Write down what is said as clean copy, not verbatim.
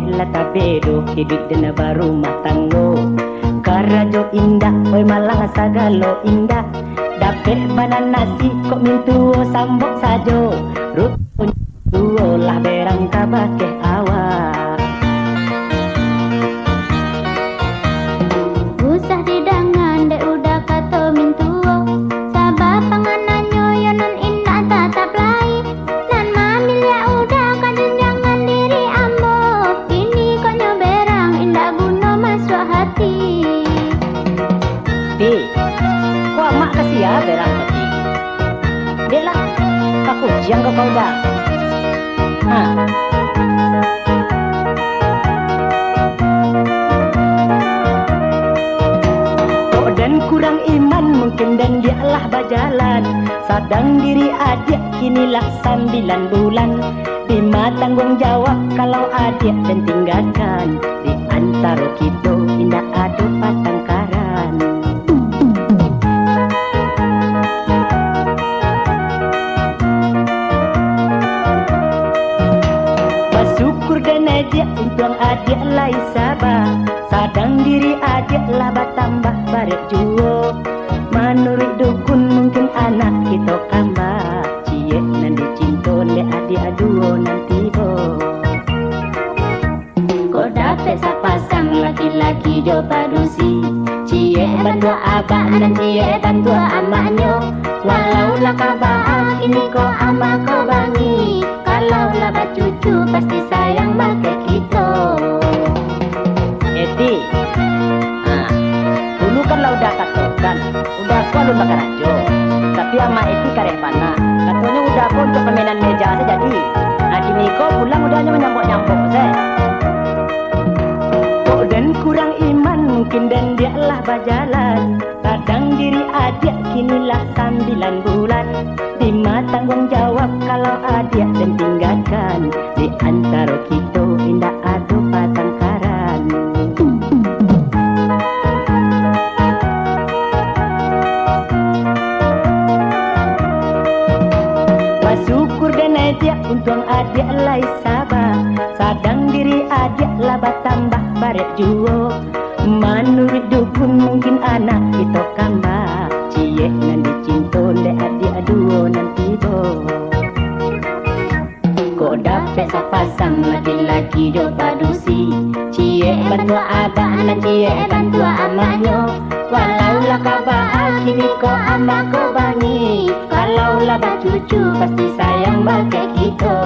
lah tabedo hidup dana baru matanggo karajo indah oi malang sagalo indah dapet banan nasi kok mintuo sambok sajo rupun tuo lah berang kabake awak usah didangan dek udah kato mintuo sabab panganannya ya non indah tatap lai nan mamil ya udah kan jangan diri ambo ini kok nyoberang indah guna masuk hati Pi, kok mak kasih ya berang hati dek lah aku jiang kau dah dan kurang iman mungkin dan dialah bajalan sadang diri adik kinilah 9 bulan Bima tanggung jawab kalau adik dan tinggalkan di antara kita indah adu patangkaran bersyukur dan adik untung adik lai sabar sadang diri adik lah bertambah baret juo menurut dukun mungkin anak kita kambah cie nanti cinta le adik aduo nanti bo kok dapet sapasang laki-laki do padusi cie bantu abah dan cie bantu amaknya walau lah kabah ini kok amak kau bangi kalau lah cucu pasti sayang make kita Eti, dulu kan lah udah katakan, udah aku alun bakar ajo. Tapi sama Eti karepana, katanya udah aku untuk permainan meja saja jadi. Nah kini kau pulang udah hanya menyambok-nyambok saya. Kok dan kurang iman mungkin dan dia lah berjalan. Kadang diri adik kinilah 9 bulan. Bima tanggung jawab kalau adik dan tinggalkan di antara kita indah adu patangkaran. Bersyukur dan adik untung adik lai sabar sadang diri adik lah bertambah baret juo menurut dukun mungkin anak kita kambah cie nanti cinta le adik aduo nanti bo kok dapet sapasang laki-laki do padusi cie bantu abah dan cie bantu amaknya walau lah kabah kini kok amak kau bangi kalau lah cucu pasti sayang make kita